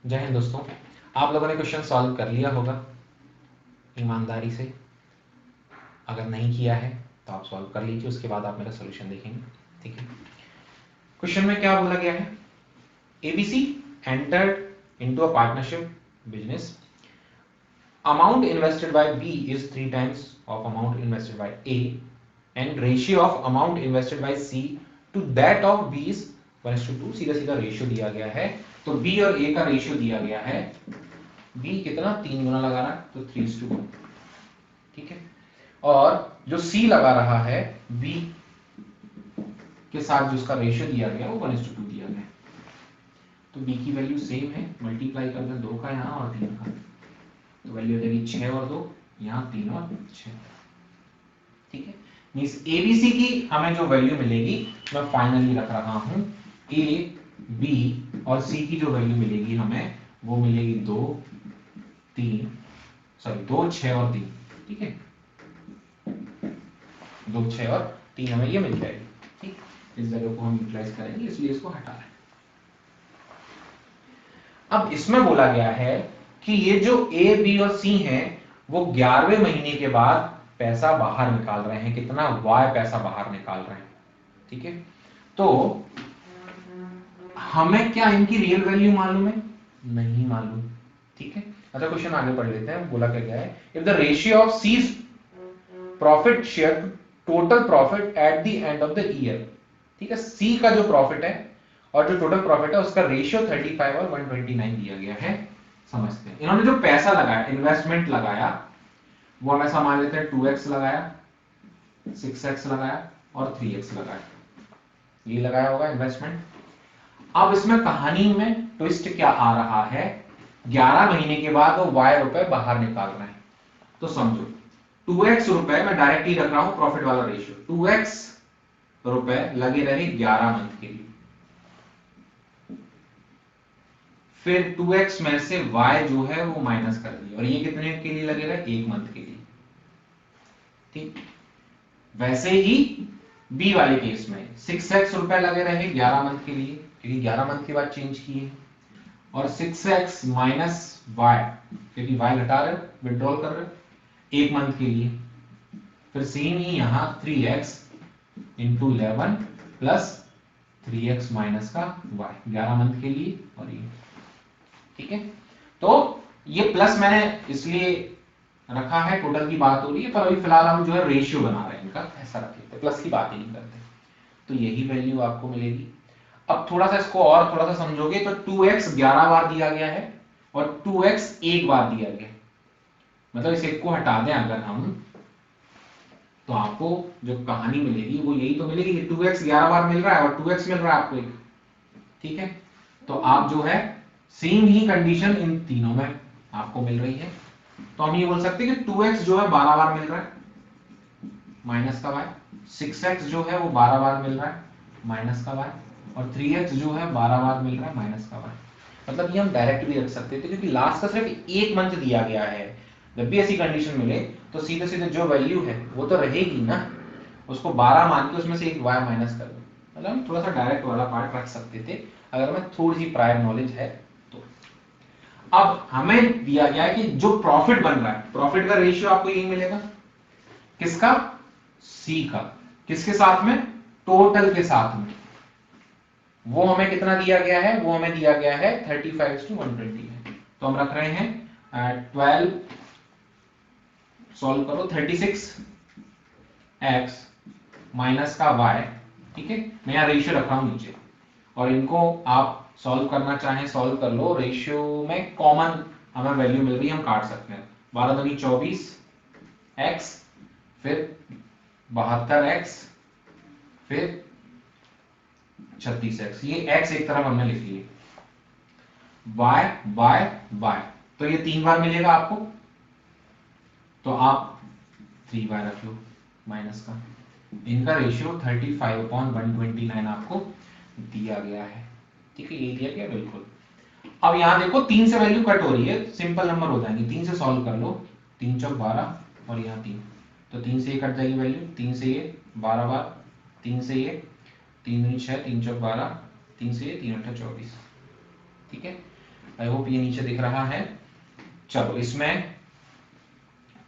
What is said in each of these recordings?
जय हिंद दोस्तों, आप लोगों ने क्वेश्चन सॉल्व कर लिया होगा ईमानदारी से। अगर नहीं किया है तो आप सॉल्व कर लीजिए, उसके बाद आप मेरा सोल्यूशन देखेंगे। ठीक है, क्वेश्चन में क्या बोला गया है? ABC entered into a partnership business. Amount invested by B is 3 times of amount invested by A and ratio of amount invested by C to that of B is 1:2। सीधा सीधा रेशियो दिया गया है, तो B और A का ratio दिया गया है। B कितना 3 गुना लगा रहा है तो 3:1। ठीक है, और जो C लगा रहा है B के साथ जो उसका रेशियो दिया गया वो 1:2 दिया गया है। तो B की वैल्यू सेम है, मल्टीप्लाई कर दें 2 का यहाँ और 3 का, तो वैल्यू हो जाएगी 6 और 2, यहाँ 3 और 6। ठीक है, मींस एबीसी की हमें जो वैल्यू मिलेगी मैं फाइनली रख रहा हूं ए बी, और सी की जो वैल्यू मिलेगी हमें वो मिलेगी 2 3, सॉरी 2 6 और 3। ठीक है, 2 6 और 3 हमें ये मिल जाएगी। ठीक, इस जगह को हम यूटिलाइज करेंगे, इसलिए इसको हटा रहे हैं। अब इसमें बोला गया है कि ये जो ए बी और सी हैं वो 11वें महीने के बाद पैसा बाहर निकाल रहे हैं। कितना? वाई पैसा बाहर निकाल रहे हैं। ठीक है, तो हमें क्या इनकी रियल वैल्यू मालूम है? नहीं मालूम। ठीक है, अच्छा क्वेश्चन आगे पढ़ लेते हैं। बोला क्या गया है? If the ratio of C's profit share total profit at the end of the year. ठीक है, सी का जो प्रॉफिट है और जो टोटल प्रॉफिट है उसका रेशियो 35 और 129 दिया गया है। समझते हैं, इन्होंने जो पैसा लगाया, इन्वेस्टमेंट लगाया, वो हमें मान लेते हैं 2x लगाया, 6x लगाया और 3x लगाया। ये लगाया होगा इन्वेस्टमेंट। अब इसमें कहानी में ट्विस्ट क्या आ रहा है? 11 महीने के बाद वो y रुपए बाहर निकाल रहे हैं। तो समझो 2x रुपए, मैं डायरेक्ट ही रख रहा हूं प्रॉफिट वाला रेशियो, 2x रुपए लगे रहे 11 मंथ के लिए। फिर 2x में से y जो है वो माइनस कर दिया, और ये कितने के लिए लगे रहे? 1 मंथ के लिए। ठीक, वैसे ही b वाले केस में 6x रुपए लगे रहे 11 मंथ के लिए, क्योंकि 11 मंथ के बाद चेंज किए, और 6x माइनस y, क्योंकि y घटा रहे हो, विड्रॉल कर रहे हो 1 मंथ के लिए। फिर सेम ही यहां 3x into 11 plus 3x minus का y 11 मंथ के लिए, और ये। ठीक है, तो ये प्लस मैंने इसलिए रखा है, टोटल की बात हो रही है, पर अभी फिलहाल हम जो है रेशियो बना रहे हैं इनका, ऐसा रखें, प्लस की बात ही नहीं करते। तो यही वैल्यू आपको मिलेगी। अब थोड़ा सा इसको और थोड़ा सा समझोगे तो 2x 11 बार दिया गया है और 2x एक बार दिया गया है। मतलब इस एक को हटा दें अगर हम, तो आपको जो कहानी मिलेगी वो यही तो मिलेगी कि 2x 11 बार मिल रहा है और 2x मिल रहा है आपको एक। ठीक है, तो आप जो है सेम ही कंडीशन इन तीनों में आपको मिल रही है। तो हम ये बोल सकते हैं कि 2x जो है 12 बार मिल रहा है माइनस का y, 6x जो है वो 12 बार मिल रहा है माइनस का y, और 3x जो है 12 बार मिल रहा है माइनस का y। मतलब ये हम डायरेक्ट भी रख सकते थे, क्योंकि लास्ट का सिर्फ 1 मंथ दिया गया है। जब भी ऐसी कंडीशन मिले तो सीधे सीधे जो वैल्यू है वो तो रहेगी ना, उसको 12 मान के उसमें से एक y माइनस कर दो। मतलब हम थोड़ा सा डायरेक्ट वाला पार्ट रख सकते थे अगर हमें थोड़ी सी प्रायर नॉलेज है तो। अब हमें दिया गया है कि जो प्रॉफिट बन रहा है, प्रॉफिट का रेशियो आपको यही मिलेगा। किसका? सी का। किसके साथ में? टोटल के साथ में। वो हमें कितना दिया गया है? वो हमें दिया गया है 35:120 है। तो हम रख रहे हैं 12, सॉल्व करो, 36x माइनस का y। ठीक है, मैं यहाँ रेशियो रख रहा हूं नीचे, और इनको आप सॉल्व करना चाहें सॉल्व कर लो। रेशियो में कॉमन हमें वैल्यू मिल रही है, हम काट सकते हैं। 12 दूनी 24x, फिर 72x, फिर 36x। ये x एक तरफ हमने लिख लिए, y y y, तो ये 3 बार मिलेगा आपको, तो आप 3y रख लो माइनस का। इनका रेशियो 35/129 आपको दिया गया है। ठीक है, ये दिया गया बिल्कुल। अब यहां देखो 3 से वैल्यू कट हो रही है, सिंपल नंबर हो जाएंगे, 3 से सॉल्व कर लो, 3 चौक 12 और यहाँ 3, तो 3 से ये कट जाएगी वैल्यू, 3 से ये 12 बार, 3 से ये 3 दूनी 6, 3 चौक 12, 3 से ये 3 8 24। ठीक है, आई होप ये नीचे दिख रहा है। चलो इसमें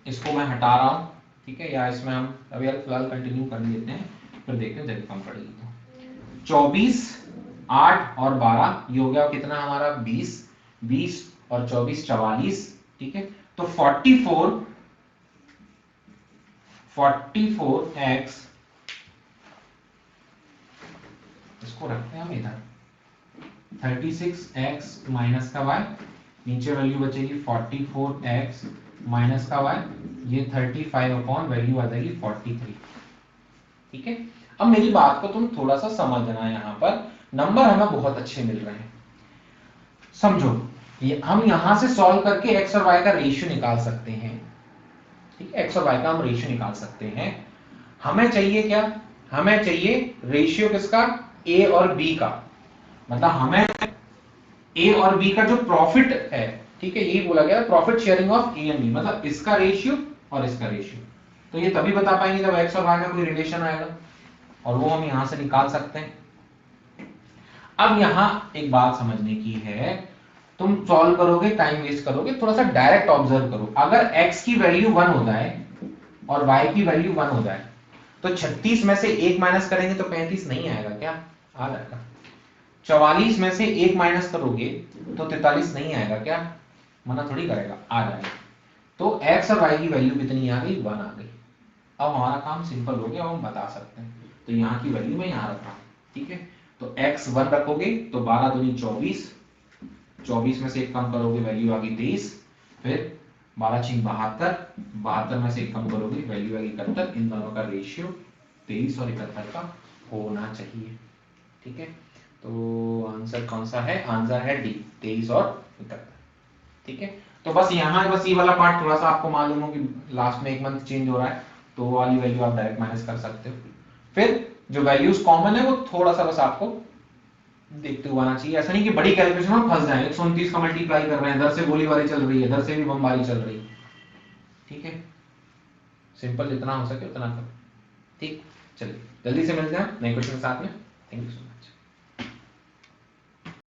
इसको मैं हटा रहा हूं, ठीक है, या इसमें हम अभी फिलहाल कंटिन्यू कर लेते हैं, फिर देखते हैं जब कम पड़ेगी तो। 24, 8 और 12 ये हो गया कितना हमारा 20, 20 और 24 44, ठीक है। तो 44x, इसको रखते हैं हम इधर, 36x माइनस का y, नीचे वैल्यू बचेगी 44x माइनस का y, ये 35 अपॉन वैल्यू आ जाएगी 43, ठीक है। अब मेरी बात को तुम थोड़ा सा समझना, यहां पर नंबर हमें बहुत अच्छे मिल रहे हैं, समझो। ये हम यहां से सॉल्व करके x और y का रेशियो निकाल सकते हैं, ठीक है, x और y का हम रेशियो निकाल सकते हैं। हमें चाहिए क्या, हमें चाहिए रेशियो किसका, a और b का, मतलब हमें ए और बी का जो प्रॉफिट है, ठीक है, यही बोला गया profit sharing of A and B, मतलब इसका रेशियो और इसका रेशियो। तो ये तभी बता पाएंगे जब एक्स और वाई का कोई रिलेशन आएगा, और वो हम यहां से निकाल सकते हैं। अब यहां एक बात समझने की है, तुम सॉल्व करोगे टाइम वेस्ट करोगे, थोड़ा सा डायरेक्ट ऑब्जर्व करो। अगर x की वैल्यू 1 हो जाए और y की वैल्यू 1 हो जाए, तो 36 में से 1 माइनस करेंगे तो 35 नहीं आएगा क्या, आ जाएगा। 44 में से 1 माइनस करोगे तो 43 नहीं आएगा क्या, मना थोड़ी करेगा, आ जाएगा। तो x और y की वैल्यू कितनी आ गई, 1 आ गई। अब हमारा काम सिंपल हो गया, हम बता सकते हैं। तो यहाँ की वैल्यू मैं यहाँ रख रहा हूँ, ठीक है। तो x 1 रखोगे तो 12 दूनी 24, 24 में से 1 कम करोगे वैल्यू आ गई 23, फिर 12 6 72, 72 में से 1 कम करोगे वैल्यू आ गई 71। इन दोनों का रेशियो 23 और 71 का होना चाहिए, ठीक है। तो आंसर कौन सा है, आंसर है डी, 23 और 71, ठीक है। तो बस यहाँ बस ये वाला पार्ट थोड़ा सा आपको मालूम हो कि लास्ट में 1 मंथ चेंज हो रहा है, तो वो वाली वैल्यू आप डायरेक्ट माइनस कर सकते हो। फिर जो वैल्यूज कॉमन है वो थोड़ा सा बस आपको देखते हुए आना चाहिए, ऐसा नहीं कि बड़ी कैलकुलेशन में फंस जाए। 129 का मल्टीप्लाई कर रहे हैं, इधर से गोलीबारी चल रही है, इधर से भी बमबारी चल रही है, ठीक है। सिंपल जितना हो सके उतना करो, ठीक। चलिए जल्दी से मिलते हैं नए क्वेश्चन के साथ में। Thank you so much.